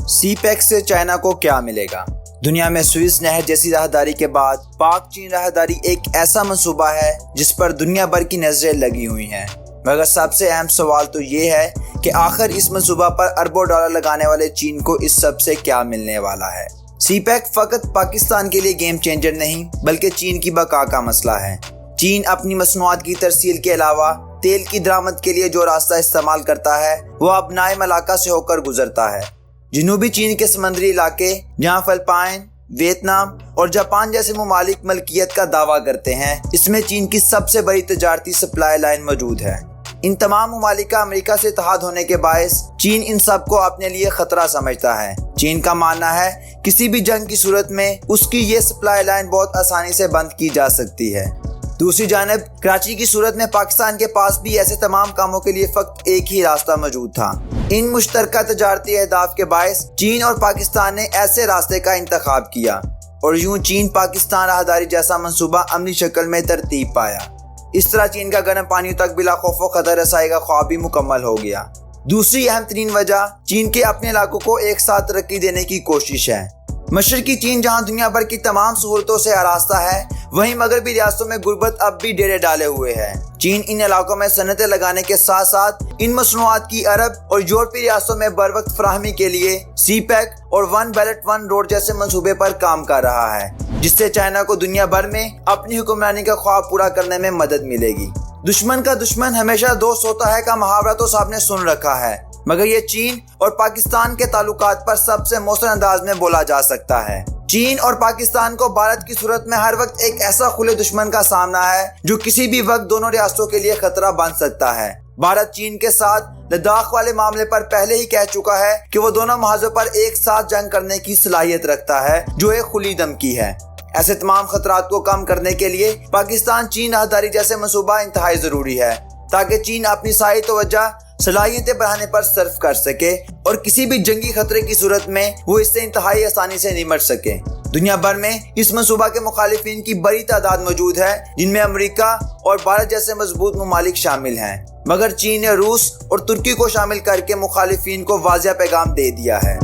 سی pack سے China کو کیا ملے گا؟ دنیا میں سوئس نہر جیسی راہداری کے بعد پاک چین راہداری ایک ایسا منصوبہ ہے جس پر دنیا بھر کی نظریں لگی ہوئی ہیں، مگر سب سے اہم سوال تو یہ ہے کہ آخر اس منصوبہ پر اربوں ڈالر لگانے والے چین کو اس سب سے کیا ملنے والا ہے؟ سی پیک فقط پاکستان کے لیے گیم چینجر نہیں بلکہ چین کی بقا کا مسئلہ ہے۔ چین اپنی مصنوعات کی ترسیل کے علاوہ تیل کی درآمد کے لیے جو راستہ استعمال کرتا ہے وہ اب نائم علاقہ سے ہو کر گزرتا ہے۔ جنوبی چین کے سمندری علاقے جہاں فلپائن، ویتنام اور جاپان جیسے ممالک ملکیت کا دعویٰ کرتے ہیں، اس میں چین کی سب سے بڑی تجارتی سپلائی لائن موجود ہے۔ ان تمام ممالک کا امریکہ سے اتحاد ہونے کے باعث چین ان سب کو اپنے لیے خطرہ سمجھتا ہے۔ چین کا ماننا ہے کسی بھی جنگ کی صورت میں اس کی یہ سپلائی لائن بہت آسانی سے بند کی جا سکتی ہے۔ دوسری جانب کراچی کی صورت میں پاکستان کے پاس بھی ایسے تمام کاموں کے لیے فقط ایک ہی راستہ موجود تھا۔ ان مشترکہ تجارتی اہداف کے باعث چین اور پاکستان نے ایسے راستے کا انتخاب کیا اور یوں چین پاکستان راہداری جیسا منصوبہ عملی شکل میں ترتیب پایا۔ اس طرح چین کا گرم پانیوں تک بلا خوف و خطر رسائی کا خواب بھی مکمل ہو گیا۔ دوسری اہم ترین وجہ چین کے اپنے علاقوں کو ایک ساتھ ترقی دینے کی کوشش ہے۔ مشرقی چین جہاں دنیا بھر کی تمام سہولتوں سے آراستہ ہے، وہیں مغربی ریاستوں میں غربت اب بھی ڈیرے ڈالے ہوئے ہے۔ چین ان علاقوں میں صنعتیں لگانے کے ساتھ ساتھ ان مصنوعات کی عرب اور یورپی ریاستوں میں بروقت فراہمی کے لیے سی پیک اور ون بیلٹ ون روڈ جیسے منصوبے پر کام کر رہا ہے، جس سے چائنا کو دنیا بھر میں اپنی حکمرانی کا خواب پورا کرنے میں مدد ملے گی۔ دشمن کا دشمن ہمیشہ دوست ہوتا ہے کا محاورہ تو سب نے سن رکھا ہے، مگر یہ چین اور پاکستان کے تعلقات پر سب سے مؤثر انداز میں بولا جا سکتا ہے۔ چین اور پاکستان کو بھارت کی صورت میں ہر وقت ایک ایسا کھلے دشمن کا سامنا ہے جو کسی بھی وقت دونوں ریاستوں کے لیے خطرہ بن سکتا ہے۔ بھارت چین کے ساتھ لداخ والے معاملے پر پہلے ہی کہہ چکا ہے کہ وہ دونوں محاذوں پر ایک ساتھ جنگ کرنے کی صلاحیت رکھتا ہے، جو ایک کھلی دھمکی ہے۔ ایسے تمام خطرات کو کم کرنے کے لیے پاکستان چین راہداری جیسے منصوبہ انتہائی ضروری ہے تاکہ چین اپنی ساری توجہ صلاحیتیں بڑھانے پر صرف کر سکے اور کسی بھی جنگی خطرے کی صورت میں وہ اس سے انتہائی آسانی سے نمٹ سکے۔ دنیا بھر میں اس منصوبہ کے مخالفین کی بڑی تعداد موجود ہے، جن میں امریکہ اور بھارت جیسے مضبوط ممالک شامل ہیں، مگر چین نے روس اور ترکی کو شامل کر کے مخالفین کو واضح پیغام دے دیا ہے۔